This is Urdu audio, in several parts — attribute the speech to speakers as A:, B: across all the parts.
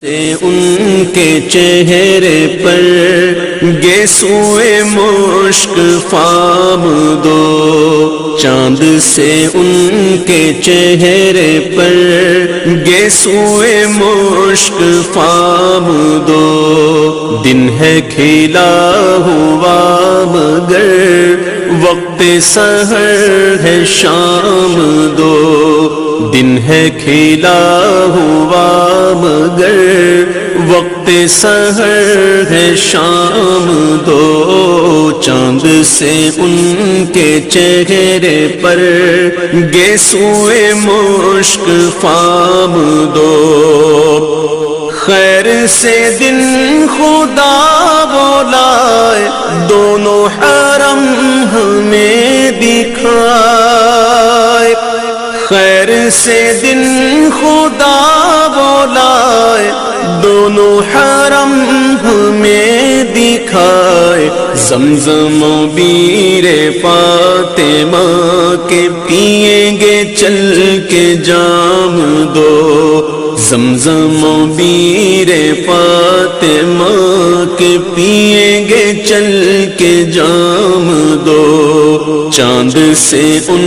A: ان کے چہرے پر گیسوئے مشک فام دو، چاند سے ان کے چہرے پر گیسوئے مشک فام دو، دن ہے کھلا ہوا مگر وقت سحر ہے شام دو، دن ہے کھلا ہوا مگر وقت سحر ہے شام دو، چاند سے ان کے چہرے پر گیسوئے مشک فام دو، خیر سے دن خدا بولائے دونوں حرم ہمیں دکھائے، خیر سے دن خدا بولائے دونوں حرم ہمیں دکھائے، زمزم و بیر فاطمہ کے پیئیں گے چل کے جام دو، زمزم و بیر فاطمہ کے پیئیں گے چل کے جام دو، چاند سے ان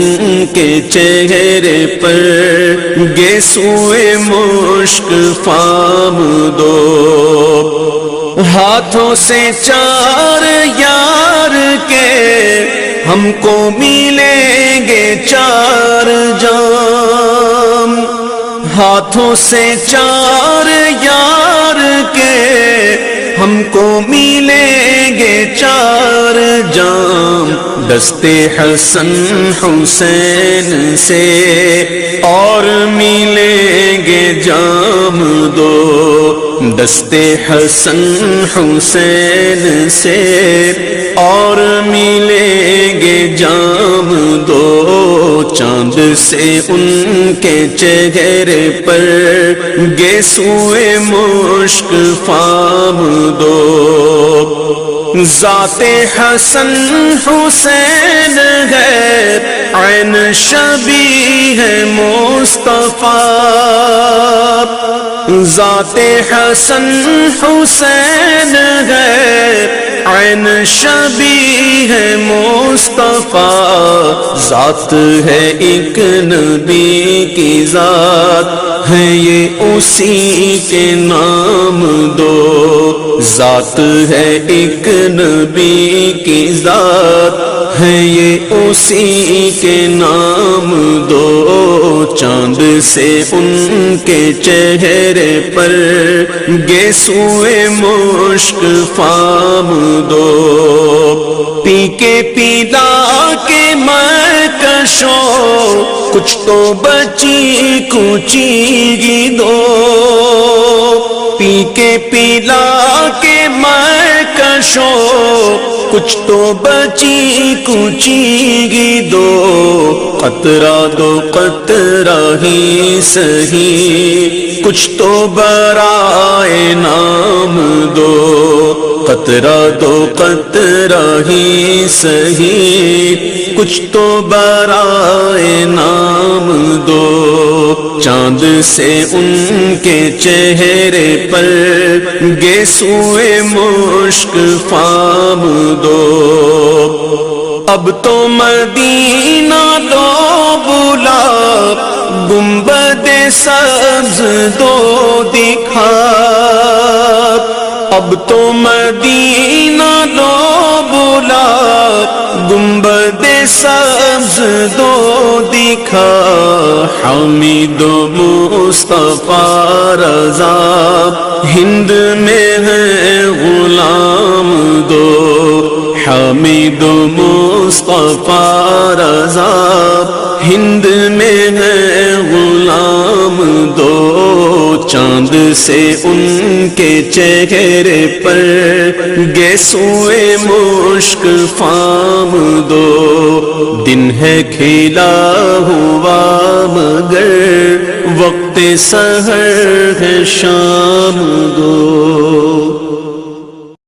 A: کے چہرے پر گیسوئے مشک فام دو، ہاتھوں سے چار یار کے ہم کو ملیں گے چار جام، ہاتھوں سے چار یار کے ہم کو ملیں گے چار جام، دست حسن حسین سے اور ملیں گے جام دو، دست حسن حسین سے اور ملیں گے جام دو، چاند سے ان کے چہرے پر گیسوئے مشک فام دو، ذات حسن حسین ہے عین شبیہ مصطفیٰ، ذات حسن حسین ہے عین شبیہ مصطفیٰ، ذات ہے ایک نبی کی ذات ہے یہ اسی کے نام دو، ذات ہے ایک نبی کی ذات ہے یہ اسی کے نام دو، چاند سے ان کے چہرے پر گیسوئے مشک فام دو، پی کے پیلا کے میں کشو کچھ تو بچی کچی گی دو، پی کے پیلا کے میں کشو کچھ تو بچی کچی گی دو، قطرہ دو قطرہ ہی سہی کچھ تو برائے نام دو، قطرہ دو قطرہ ہی سہی کچھ تو برائے نام دو، چاند سے ان کے چہرے پر گیسوئے مشک فام دو، اب تو مدینہ دو بلا گنبد سبز دو دکھا، اب تو مدینہ دو بلا گنبد سبز دو دکھا، حمید و مصطفیٰ رضا ہند میں ہے غلام دو، حمید و مصطفیٰ رضا ہند میں ہے غلام دو، چاند سے ان کے چہرے پر گیسوئے مشک فام دو، دن ہے کھلا ہوا مگر وقت سحر ہے شام دو۔